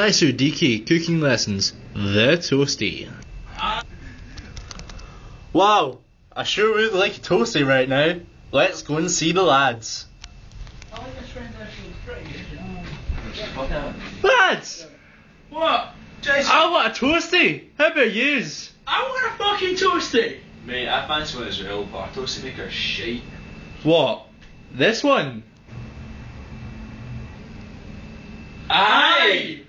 Jisoodeeky Cooking Lessons, the toastie. Wow, I sure would like a toastie right now. Let's go and see the lads. I like this friend actually pretty good. Lads! What? Jason? I want a toastie! How about yous? I want a fucking toastie! Mate, I fancy one as well, but our toastie maker's shite. What? This one? Aye!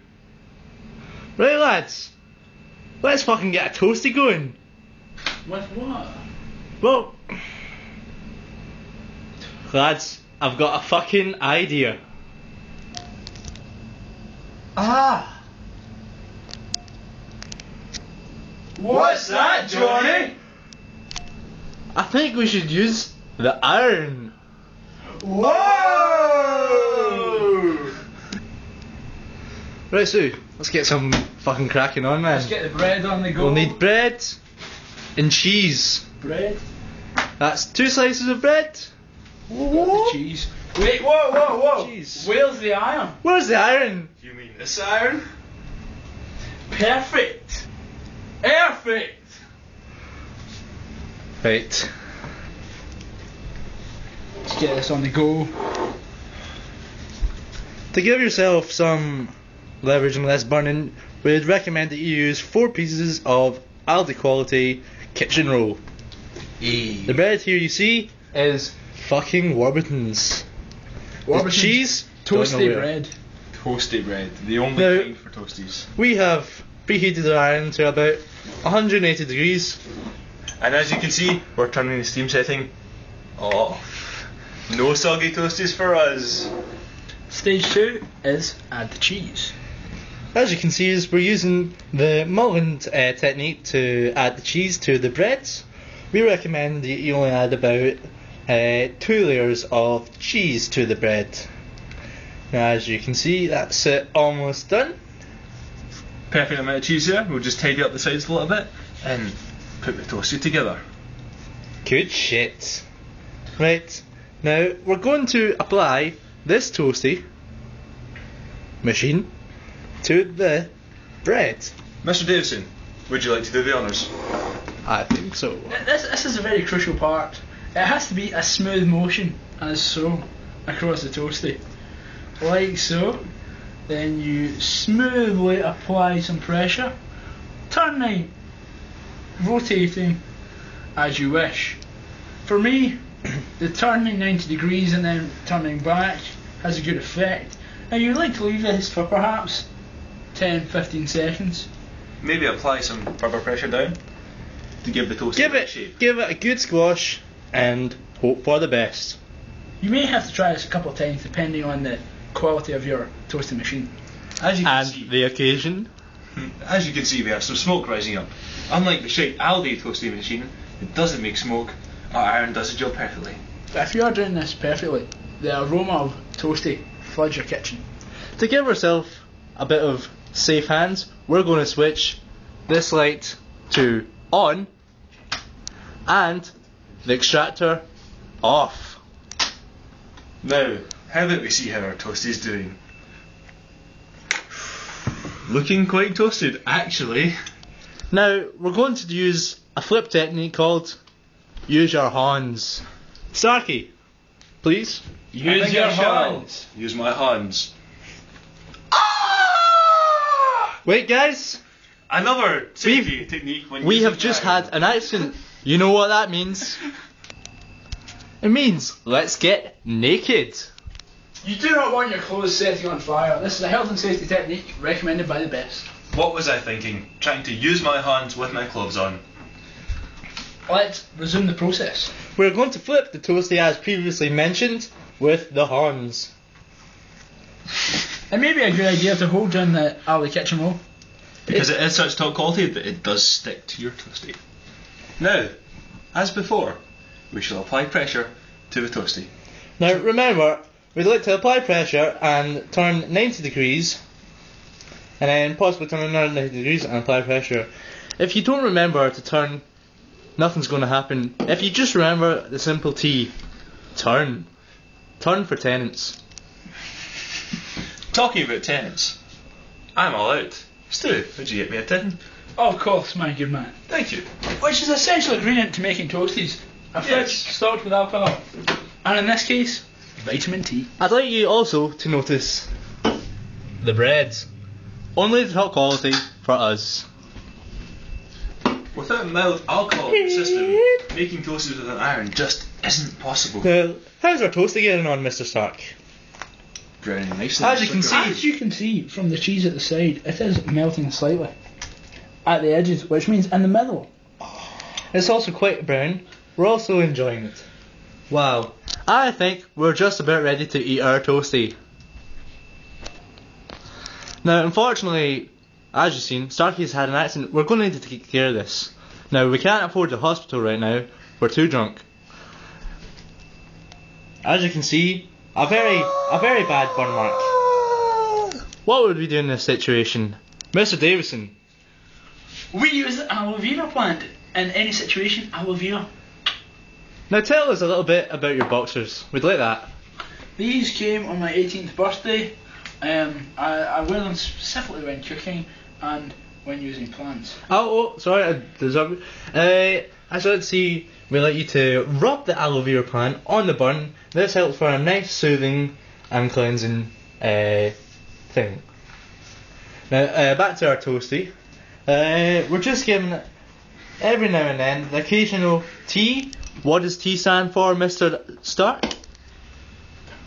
Right lads, let's fucking get a toastie going. With what? Well, lads, I've got a fucking idea. Ah! What's that, Johnny? I think we should use the iron. Whoa! Right, Sue, let's get some fucking cracking on, man. Let's get the bread on the go. We'll need bread and cheese. bread. That's 2 slices of bread. The cheese. Wait, whoa! Cheese. Where's the iron? Where's the iron? You mean this iron? Perfect. Perfect. Right. Let's get this on the go. To give yourself some leverage and less burning, we'd recommend that you use 4 pieces of Aldi quality kitchen roll. The bread here you see is fucking Warburton's. The cheese, don't know Toasty where. bread. Toasty bread. The only Now- kind for toasties. We have preheated our iron to about 180 degrees. And as you can see, we're turning the steam setting off. No soggy toasties for us. Stage 2 is add the cheese. As you can see, is we're using the Mullen technique to add the cheese to the breads. We recommend that you only add about 2 layers of cheese to the bread. Now, as you can see, that's almost done. Perfect amount of cheese here. We'll just tidy up the sides a little bit and put the toastie together. Good shit. Right, now we're going to apply this toastie machine to the bread. Mr. Davison, would you like to do the honours? I think so. This is a very crucial part. It has to be a smooth motion, as so, across the toastie. Like so. Then you smoothly apply some pressure, turning, rotating as you wish. For me, the turning 90 degrees and then turning back has a good effect. And you like to leave this for perhaps 10-15 seconds. Maybe apply some further pressure down to give the toastie a shape. Give it a good squash and hope for the best. You may have to try this a couple of times depending on the quality of your toasting machine. As you can And see, the occasion. as you can see, we have some smoke rising up. Unlike the shite Aldi toasting machine, it doesn't make smoke. Our iron does the job perfectly. But if you are doing this perfectly, the aroma of toasty floods your kitchen. To give ourselves a bit of safe hands, we're going to switch this light to on and the extractor off. Now, how about we see how our toastie's doing? Looking quite toasted, actually. Now we're going to use a flip technique called use your hands. Starkey, please. Use your hands. Use my hands. Wait guys, Another safety technique when we using have just iron. had an accident. You know what that means? It means let's get naked. You do not want your clothes setting on fire. This is a health and safety technique recommended by the best. What was I thinking? Trying to use my hands with my gloves on. Let's resume the process. We're going to flip the toastie as previously mentioned with the hands. It may be a good idea to hold down the Aldi kitchen roll. Because it is such top quality that it does stick to your toastie. Now, as before, we shall apply pressure to the toastie. Now remember, we'd like to apply pressure and turn 90 degrees and then possibly turn another 90 degrees and apply pressure. If you don't remember to turn, nothing's going to happen. If you just remember the simple T, turn. Turn for tenants. Talking about tenants, I'm all out. Stu, would you get me a tin? Of course, my good man. Thank you. Which is essential ingredient to making toasties. A fridge Yes. stocked with alcohol. And in this case, vitamin T. I'd like you also to notice the breads. Only the top quality for us. Without a mild alcohol in the system, making toasties with an iron just isn't possible. Now, how's our toasty getting on, Mr. Stark? Browning nicely. As you can As you can see from the cheese at the side, it is melting slightly at the edges, which means in the middle. It's also quite brown. We're also enjoying it. Wow. I think we're just about ready to eat our toasty. Now, unfortunately, as you've seen, Starkey's had an accident. We're going to need to take care of this. Now, we can't afford the hospital right now. We're too drunk. As you can see, a very bad burn mark. What would we do in this situation? Mr. Davison? We use an aloe vera plant in any situation. Aloe vera. Now tell us a little bit about your boxers. We'd like that. These came on my 18th birthday. I wear them specifically when cooking and when using plants. Sorry, I deserve it. I should see, we'd like you to rub the aloe vera plant on the burn. This helps for a nice soothing and cleansing thing. Now, back to our toasty. We're just giving it every now and then the occasional tea. What does T stand for, Mr. Stark?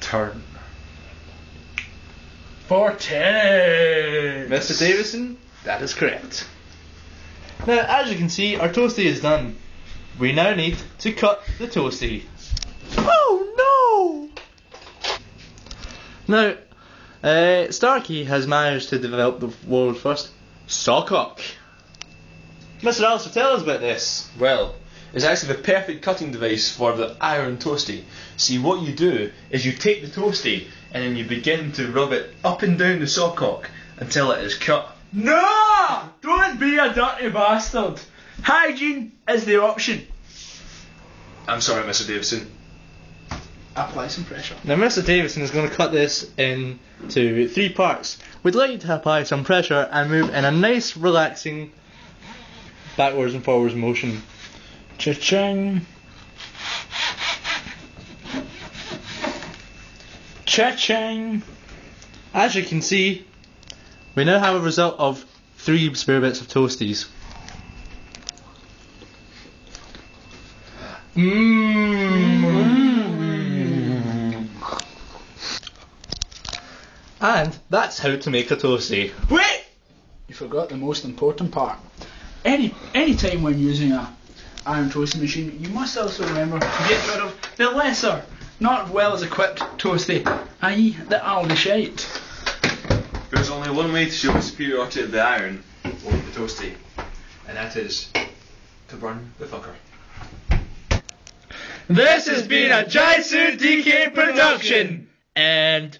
Turn. For 10. Mr. Davison, that is correct. Now, as you can see, our toasty is done. We now need to cut the toasty. Oh no! Now, Starkey has managed to develop the world's first sawcock. Mr. Alistair, tell us about this. Well, it's actually the perfect cutting device for the iron toasty. See, what you do is you take the toasty and then you begin to rub it up and down the sawcock until it is cut. No! Don't be a dirty bastard. Hygiene is the option. I'm sorry, Mr. Davison. Apply some pressure. Now, Mr. Davison is going to cut this into 3 parts. We'd like you to apply some pressure and move in a nice, relaxing, backwards and forwards motion. Cha-ching. Cha-ching. As you can see, we now have a result of 3 spare bits of toasties. And that's how to make a toasty. Wait! You forgot the most important part. Any time when using a iron toasting machine, you must also remember to get rid of the lesser, not well as equipped toasty, i.e. the Aldi shite. There's only one way to show the superiority of the iron over the toasty, and that is to burn the fucker. This has been a Jisoodeeky production, and